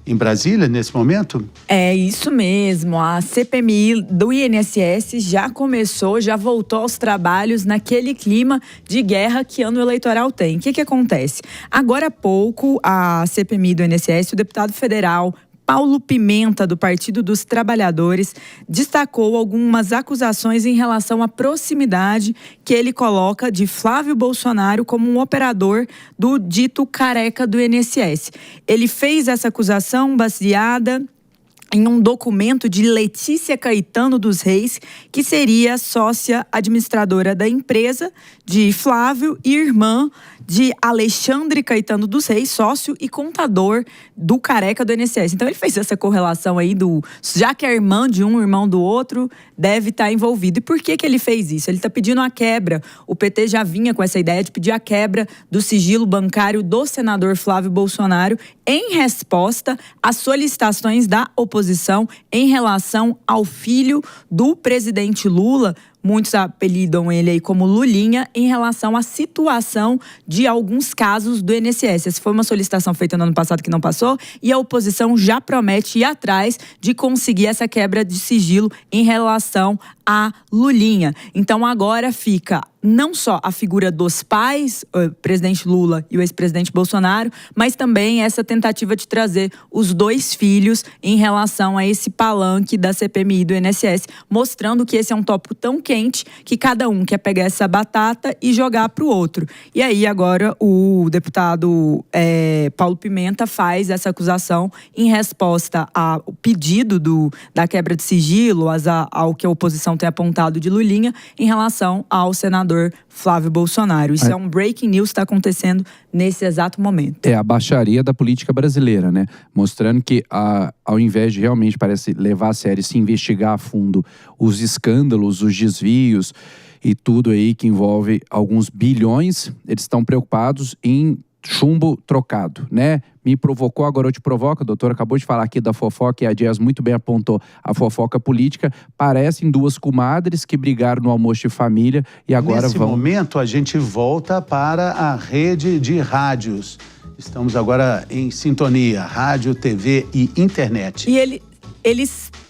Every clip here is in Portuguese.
em Brasília nesse momento? É isso mesmo, a CPMI do INSS já começou, já voltou aos trabalhos naquele clima de guerra que ano eleitoral tem. O que acontece? Agora há pouco, a CPMI do INSS, o deputado federal Paulo Pimenta, do Partido dos Trabalhadores, destacou algumas acusações em relação à proximidade que ele coloca de Flávio Bolsonaro como um operador do dito careca do INSS. Ele fez essa acusação baseada em um documento de Letícia Caetano dos Reis, que seria sócia administradora da empresa de Flávio e irmã de Alexandre Caetano dos Reis, sócio e contador do careca do INSS. Então ele fez essa correlação aí já que a irmã de um, irmão do outro, deve estar envolvido. E por que ele fez isso? Ele está pedindo a quebra. O PT já vinha com essa ideia de pedir a quebra do sigilo bancário do senador Flávio Bolsonaro em resposta às solicitações da oposição em relação ao filho do presidente Lula. Muitos apelidam ele aí como Lulinha, em relação à situação de alguns casos do INSS. Essa foi uma solicitação feita no ano passado que não passou e a oposição já promete ir atrás de conseguir essa quebra de sigilo em relação a Lulinha. Então agora fica não só a figura dos pais, o presidente Lula e o ex-presidente Bolsonaro, mas também essa tentativa de trazer os dois filhos em relação a esse palanque da CPMI do INSS, mostrando que esse é um tópico tão quente que cada um quer pegar essa batata e jogar para o outro. E aí agora o deputado Paulo Pimenta faz essa acusação em resposta ao pedido da quebra de sigilo, ao que a oposição tem apontado de Lulinha, em relação ao senador Flávio Bolsonaro. Isso é um breaking news, está acontecendo nesse exato momento. É a baixaria da política brasileira, né? Mostrando que ao invés de realmente parece levar a sério, se investigar a fundo os escândalos, os desvios e tudo aí que envolve alguns bilhões, eles estão preocupados em chumbo trocado, né? Me provocou, agora eu te provoco. A doutora acabou de falar aqui da fofoca e a Dias muito bem apontou a fofoca política. Parecem duas comadres que brigaram no almoço de família e agora Nesse momento a gente volta para a rede de rádios. Estamos agora em sintonia, rádio, TV e internet. E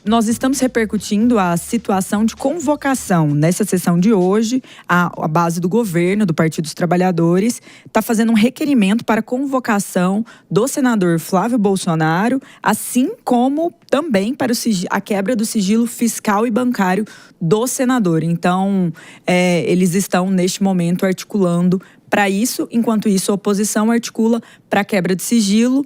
nós estamos repercutindo a situação de convocação. Nessa sessão de hoje, a base do governo, do Partido dos Trabalhadores, está fazendo um requerimento para convocação do senador Flávio Bolsonaro, assim como também para a quebra do sigilo fiscal e bancário do senador. Então, eles estão, neste momento, articulando para isso. Enquanto isso, a oposição articula para a quebra de sigilo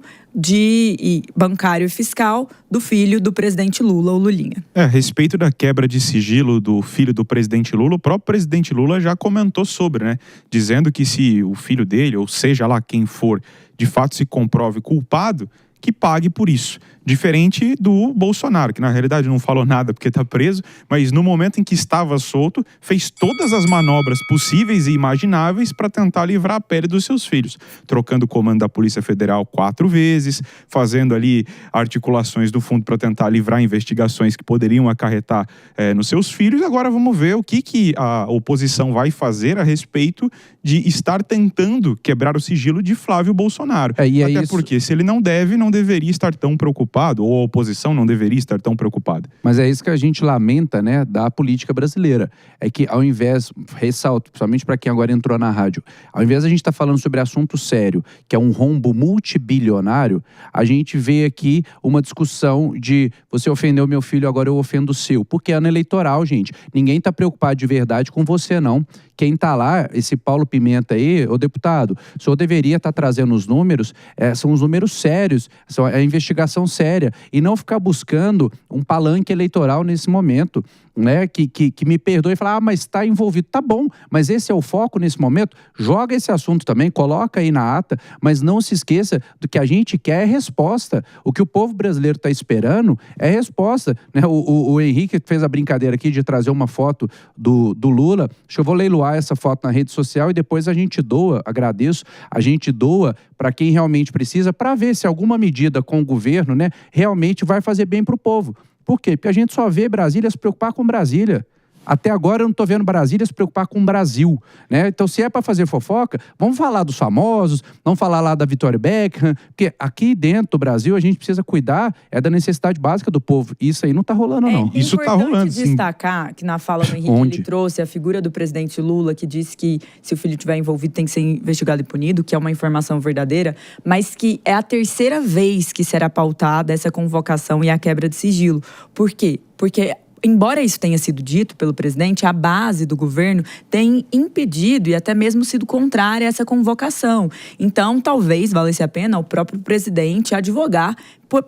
bancário e fiscal do filho do presidente Lula, o Lulinha. A respeito da quebra de sigilo do filho do presidente Lula, o próprio presidente Lula já comentou sobre, né? Dizendo que se o filho dele, ou seja lá quem for, de fato se comprove culpado, que pague por isso. Diferente do Bolsonaro, que na realidade não falou nada porque está preso, mas no momento em que estava solto, fez todas as manobras possíveis e imagináveis para tentar livrar a pele dos seus filhos. Trocando o comando da Polícia Federal 4 vezes, fazendo ali articulações do fundo para tentar livrar investigações que poderiam acarretar nos seus filhos. Agora vamos ver o que a oposição vai fazer a respeito de estar tentando quebrar o sigilo de Flávio Bolsonaro. Até porque se ele não deveria estar tão preocupado, ou a oposição não deveria estar tão preocupada. Mas é isso que a gente lamenta, né, da política brasileira. É que ao invés, ressalto, principalmente para quem agora entrou na rádio, ao invés de a gente estar falando sobre assunto sério, que é um rombo multibilionário, a gente vê aqui uma discussão de você ofendeu meu filho, agora eu ofendo o seu. Porque é ano eleitoral, gente. Ninguém está preocupado de verdade com você, não. Quem está lá, esse Paulo Pimenta aí, ô deputado, o senhor deveria estar trazendo os números, são os números sérios, são a investigação séria, e não ficar buscando um palanque eleitoral nesse momento, né, que me perdoe e falar, mas está envolvido, tá bom, mas esse é o foco nesse momento, joga esse assunto também, coloca aí na ata, mas não se esqueça do que a gente quer é resposta. O que o povo brasileiro está esperando é resposta, né? O Henrique fez a brincadeira aqui de trazer uma foto do Lula, acho que eu vou leiloar essa foto na rede social e depois a gente doa, agradeço, a gente doa para quem realmente precisa, para ver se alguma medida com o governo, né, realmente vai fazer bem para o povo. Por quê? Porque a gente só vê Brasília se preocupar com Brasília. Até agora eu não tô vendo Brasília se preocupar com o Brasil, né? Então, se é para fazer fofoca, vamos falar dos famosos, vamos falar lá da Victoria Beckham, porque aqui dentro do Brasil a gente precisa cuidar da necessidade básica do povo. Isso aí não tá rolando, não. Isso tá rolando, sim. Destacar que na fala do Henrique ele trouxe a figura do presidente Lula, que disse que se o filho estiver envolvido tem que ser investigado e punido, que é uma informação verdadeira, mas que é a terceira vez que será pautada essa convocação e a quebra de sigilo. Por quê? Porque embora isso tenha sido dito pelo presidente, a base do governo tem impedido e até mesmo sido contrária a essa convocação. Então, talvez valesse a pena o próprio presidente advogar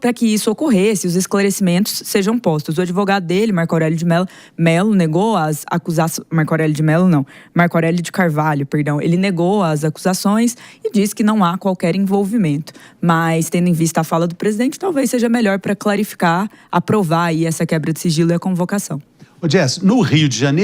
para que isso ocorresse, os esclarecimentos sejam postos. O advogado dele, Marco Aurélio de Mello, negou as acusações... Marco Aurélio de Carvalho, perdão. Ele negou as acusações e disse que não há qualquer envolvimento. Mas, tendo em vista a fala do presidente, talvez seja melhor para clarificar, aprovar aí essa quebra de sigilo e a convocação. Ô Jess, no Rio de Janeiro,